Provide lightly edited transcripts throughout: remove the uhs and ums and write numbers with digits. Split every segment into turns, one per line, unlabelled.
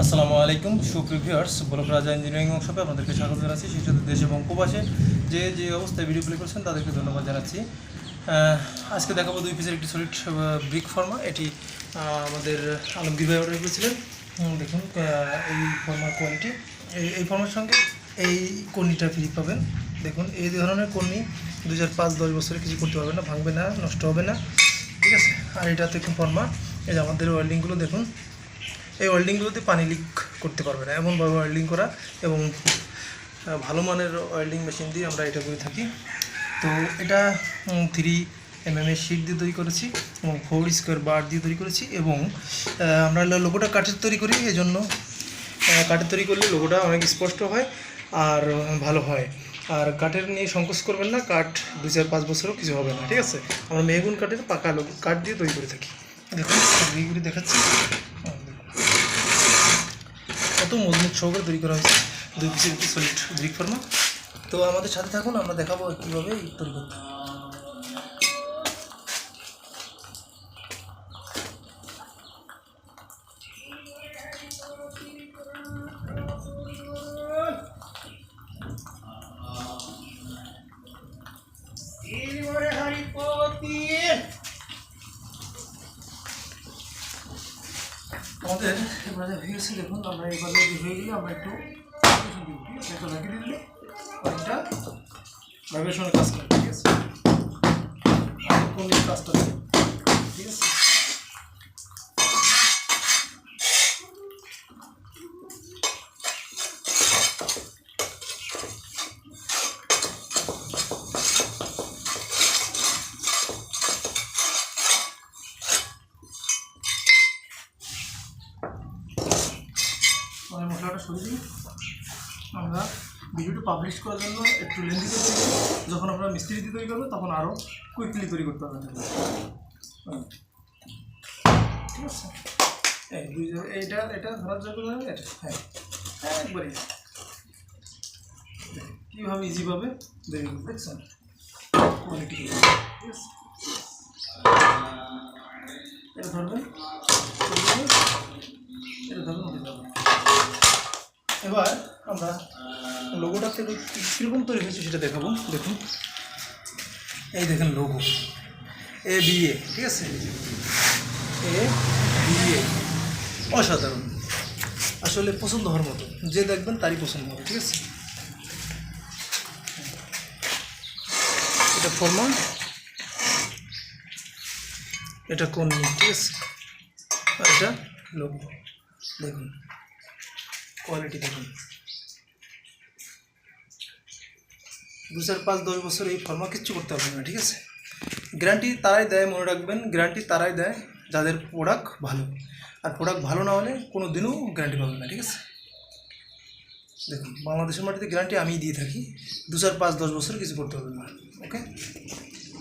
আসসালামু আলাইকুম সুপ্রিয় ভিউয়ার্স, ব্লক রাজা ইঞ্জিনিয়ারিং ওয়ার্কশপে আপনাদেরকে স্বাগত জানাচ্ছি। সেই সাথে দেশ এবং প্রবাসে যে অবস্থায় ভিডিও প্লে করছেন তাদেরকে ধন্যবাদ জানাচ্ছি। আজকে দেখাবো 2 পিসের একটি সলিড ব্রিক ফর্মা। এটি আমাদের আলমগীর ভাই অর্ডার করেছিলেন। দেখুন এই ফর্মার কোয়ালিটি, এই ফর্মার সঙ্গে এই কর্নিটা ফ্রি পাবেন। দেখুন এই ধরনের কর্নি 2005-10 বছরে কিছু করতে পারবে না, ভাঙবে না, নষ্ট হবে না, ঠিক আছে। আর এটা দেখুন ফর্মা, এই যে আমাদের ওয়েল্ডিংগুলো দেখুন, এই ওয়েল্ডিংগুলোতে পানি লিক করতে পারবে না, এমনভাবে ওয়েল্ডিং করা এবং ভালো মানের ওয়েল্ডিং মেশিন দিয়ে আমরা এটা করে থাকি। তো এটা 3 mm এর শিট দিয়ে তৈরি করেছি এবং 4 স্কোয়ার বার দিয়ে তৈরি করেছি এবং আমরা লোগোটা কাঠের তৈরি করি, এই জন্য কাঠের তৈরি করলে লোগোটা অনেক স্পষ্ট হয় আর ভালো হয়। আর কাঠের নিয়ে সংকোচ করবেন না, কাঠ 2-4-5 বছরও কিছু হবে না, ঠিক আছে। আমরা মেহগুন কাঠের পাকা কাঠ দিয়ে তৈরি করে থাকি। দেখুন ঘুরে দেখাচ্ছি, কত মজবুত সহকারে তৈরি করা হয়েছে 2 পিসের একটি সলিড ব্রিক ফর্মা। তো আমাদের সাথে থাকুন, আমরা দেখাবো কীভাবে তৈরি করতে হবে। আমাদের এবারে হয়ে গেছে, দেখুন আমরা এবারে হয়ে গেলে আমরা একটু লাগিয়ে দিলে অনেকটা ভাইব্রেশনের কাজ করে, ঠিক আছে। কোন কাজটা ঠিক আছে। মশলাটা সরিয়ে দিই। আমরা ভিডিওটা পাবলিশ করার জন্য একটু লেন্দি করে তৈরি করি, যখন আমরা মিস্ত্রি দিয়ে তৈরি করবো তখন আরও কুইকলি তৈরি করতে হবে, ঠিক আছে। এটা ধরার জন্য এটা হ্যাঁ একবারই কীভাবে ইজিভাবে তৈরি করবো, দেখছেন কোয়ালিটি, ঠিক আছে। এটা ধরবেন, এটা ধরবেন, উঠে যাবে। এবার আমরা লোগোটা থেকে কীরকম তৈরি হয়েছে সেটা দেখাবো। দেখুন এই দেখেন লোগো ABA, ঠিক আছে, ABA অসাধারণ, আসলে পছন্দ হওয়ার মতো, যে দেখবেন তারই পছন্দ হবে, ঠিক আছে। এটা ফর্মা, এটা কোন, ঠিক আছে, আর এটা লোগো। দেখুন কোয়ালিটি দেখুন, 2-4-5-10 বছর এই ফর্মা কিচ্ছু করতে পারবে না, ঠিক আছে। গ্যারান্টি তারাই দেয়, মনে রাখবেন, গ্যারান্টি তারাই দেয় যাদের প্রোডাক্ট ভালো, আর প্রোডাক্ট ভালো না হলে কোনো দিনও গ্যারান্টি পাবেন না, ঠিক আছে। দেখুন বাংলাদেশের মাটিতে গ্যারান্টি আমি দিয়ে থাকি, 2-4-5-10 বছর কিছু করতে পারবেন না, ওকে।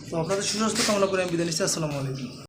তো আপনাদের সুস্বাস্থ্য কামনা করে আমি বিদায় নিচ্ছি। আসসালামু আলাইকুম।